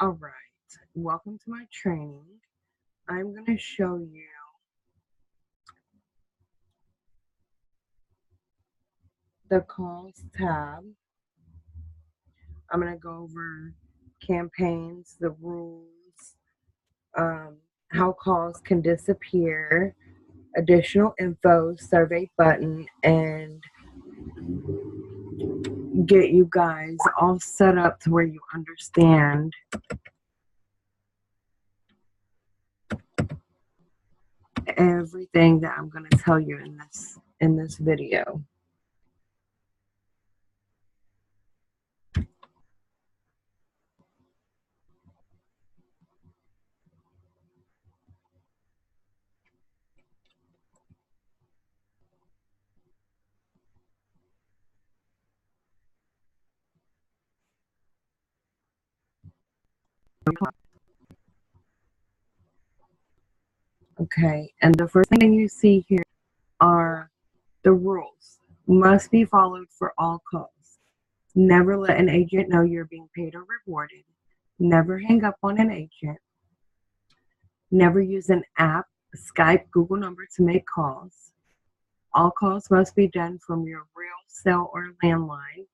All right, welcome to my training. I'm going to show you the calls tab. I'm going to go over campaigns, the rules, how calls can disappear, additional info, survey button, and get you guys all set up to where you understand everything that I'm going to tell you in this video. Okay, and the first thing you see here are the rules. Must be followed for all calls. Never let an agent know you're being paid or rewarded. Never hang up on an agent. Never use an app, Skype, Google number to make calls. All calls must be done from your real cell or landline.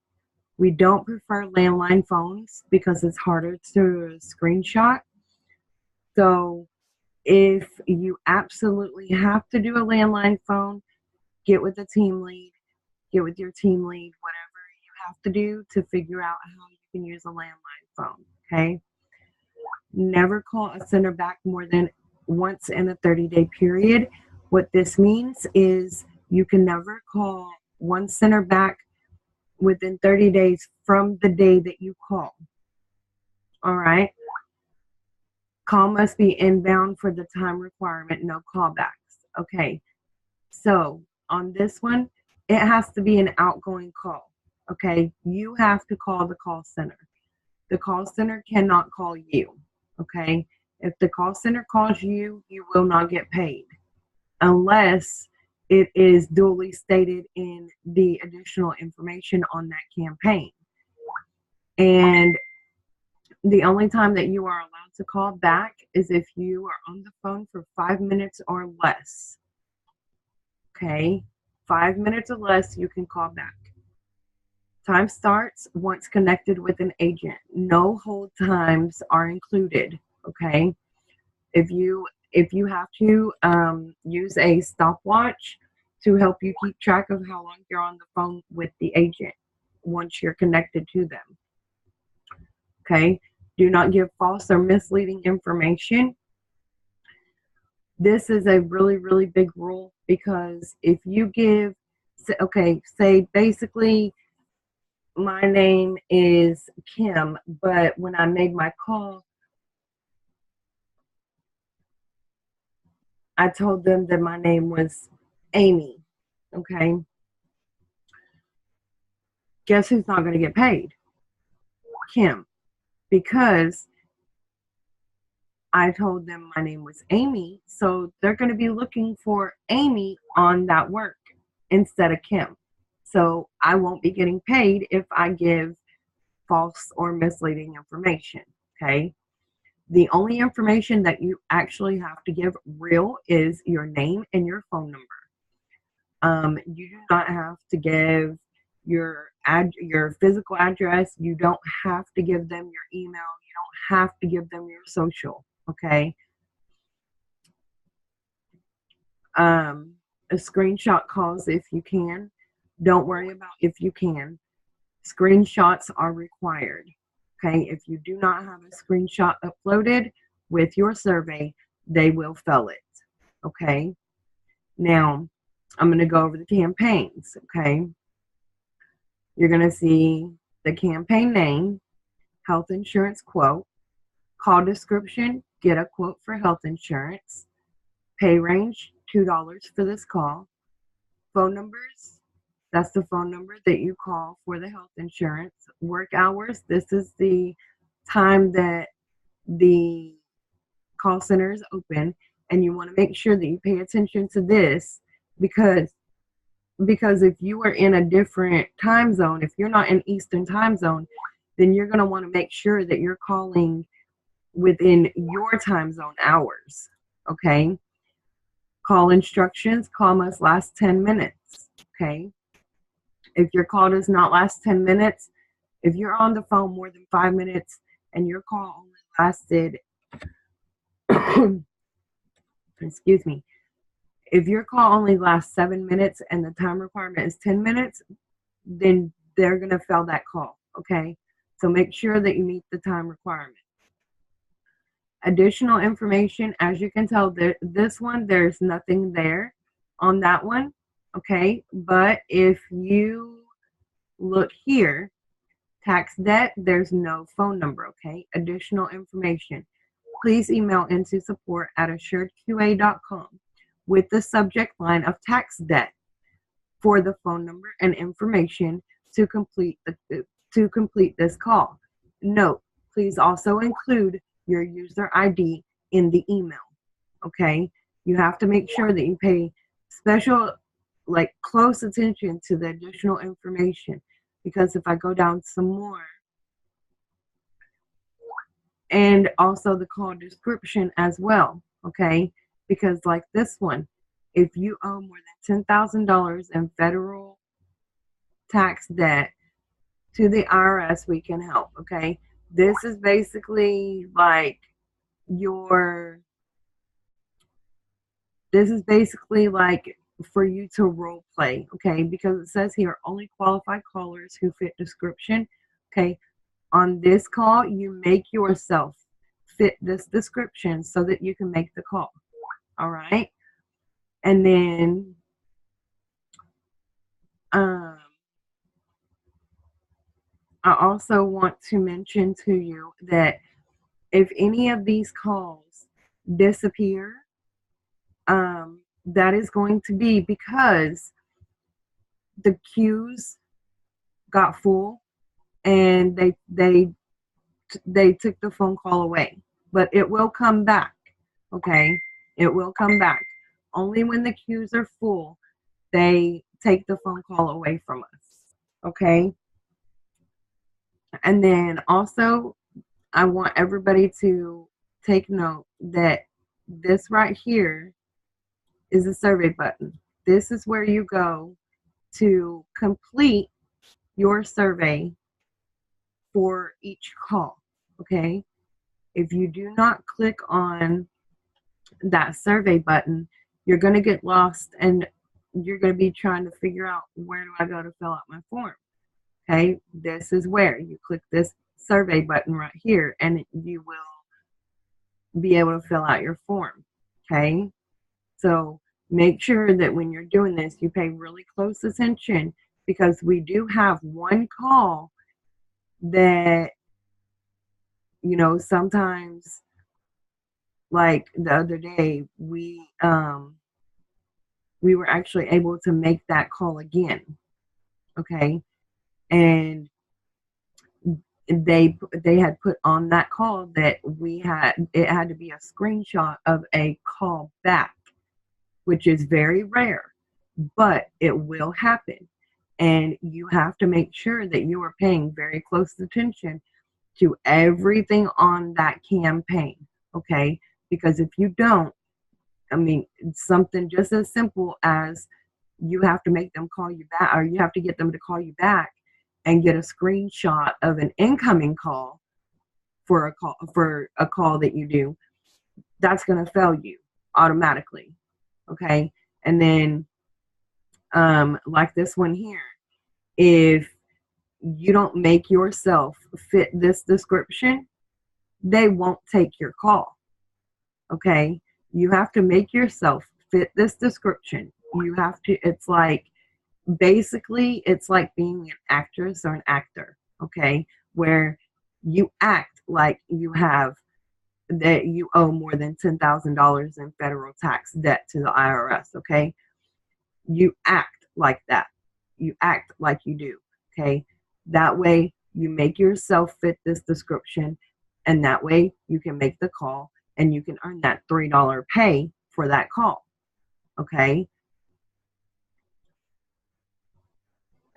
We don't prefer landline phones because it's harder to screenshot. So if you absolutely have to do a landline phone, get with the team lead, get with your team lead, whatever you have to do to figure out how you can use a landline phone. Okay. Never call a center back more than once in a 30-day period. What this means is you can never call one center back within 30 days from the day that you call. All right. Call must be inbound for the time requirement, no callbacks. Okay. So on this one, it has to be an outgoing call. Okay. You have to call the call center. The call center cannot call you. Okay. If the call center calls you, you will not get paid unless it is duly stated in the additional information on that campaign. And the only time that you are allowed to call back is if you are on the phone for 5 minutes or less. Okay, 5 minutes or less, you can call back. Time starts once connected with an agent. No hold times are included. Okay, if you have to use a stopwatch to help you keep track of how long you're on the phone with the agent once you're connected to them. Okay, do not give false or misleading information. This is a really, really big rule because if you give, okay, say basically my name is Kim, but when I made my call, I told them that my name was Amy. Okay. Guess who's not going to get paid? Kim. Because I told them my name was Amy. So they're going to be looking for Amy on that work instead of Kim. So I won't be getting paid if I give false or misleading information. Okay. The only information that you actually have to give real is your name and your phone number. You do not have to give your physical address. You don't have to give them your email. You don't have to give them your social. Okay. A screenshot calls if you can. Don't worry about if you can. Screenshots are required. Okay, if you do not have a screenshot uploaded with your survey, they will fail it. Okay, now I'm going to go over the campaigns. Okay, you're going to see the campaign name, health insurance quote, call description, get a quote for health insurance, pay range, $2 for this call, phone numbers, that's the phone number that you call for the health insurance. Work hours, this is the time that the call center is open, and you want to make sure that you pay attention to this because if you are in a different time zone, if you're not in Eastern time zone, then you're going to want to make sure that you're calling within your time zone hours. Okay. Call instructions, call must last 10 minutes. Okay. If your call does not last 10 minutes, if you're on the phone more than 5 minutes and your call only lasted, excuse me, if your call only lasts 7 minutes and the time requirement is 10 minutes, then they're going to fail that call. Okay. So make sure that you meet the time requirement. Additional information, as you can tell, this one, there's nothing there on that one. Okay. But if you look here, tax debt, there's no phone number. Okay. Additional information, please email into support@assuredqa.com with the subject line of tax debt for the phone number and information to complete this call. Note, please also include your user ID in the email. Okay? You have to make sure that you pay special, like close attention to the additional information, because if I go down some more, and also the call description as well. Okay? Because like this one, if you owe more than $10,000 in federal tax debt to the IRS, we can help. Okay. This is basically like for you to role play. Okay. Because it says here only qualified callers who fit description. Okay. On this call, you make yourself fit this description so that you can make the call. All right. And then, I also want to mention to you that if any of these calls disappear, that is going to be because the queues got full and they took the phone call away. But it will come back. Okay, it will come back. Only when the queues are full, they take the phone call away from us. Okay, and then also I want everybody to take note that this right here is a survey button. This is where you go to complete your survey for each call. Okay. If you do not click on that survey button, you're going to get lost and you're going to be trying to figure out, where do I go to fill out my form? Okay. This is where you click this survey button right here and you will be able to fill out your form. Okay. So make sure that when you're doing this, you pay really close attention, because we do have one call that, sometimes, like the other day, we were actually able to make that call again. Okay. And they had put on that call that it had to be a screenshot of a call back, which is very rare, but it will happen. And you have to make sure that you are paying very close attention to everything on that campaign. Okay. Because if you don't, something just as simple as you have to make them call you back, or you have to get them to call you back and get a screenshot of an incoming call for a call that you do, that's going to fail you automatically. Okay. And then, like this one here, if you don't make yourself fit this description, they won't take your call. Okay. You have to make yourself fit this description. You have to, basically, it's like being an actress or an actor. Okay. Where you act like that you owe more than $10,000 in federal tax debt to the IRS. Okay. You act like that. You act like you do. Okay. That way you make yourself fit this description, and that way you can make the call and you can earn that $3 pay for that call. Okay.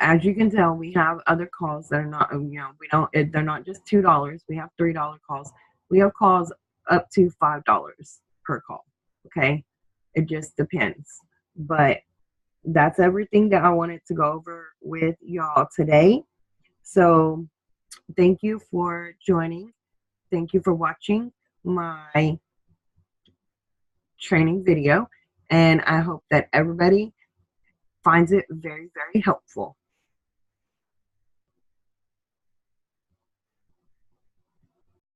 As you can tell, we have other calls that are not, they're not just $2. We have $3 calls. We have calls up to $5 per call. Okay. It just depends. But that's everything that I wanted to go over with y'all today. So thank you for joining. Thank you for watching my training video. And I hope that everybody finds it very, very helpful.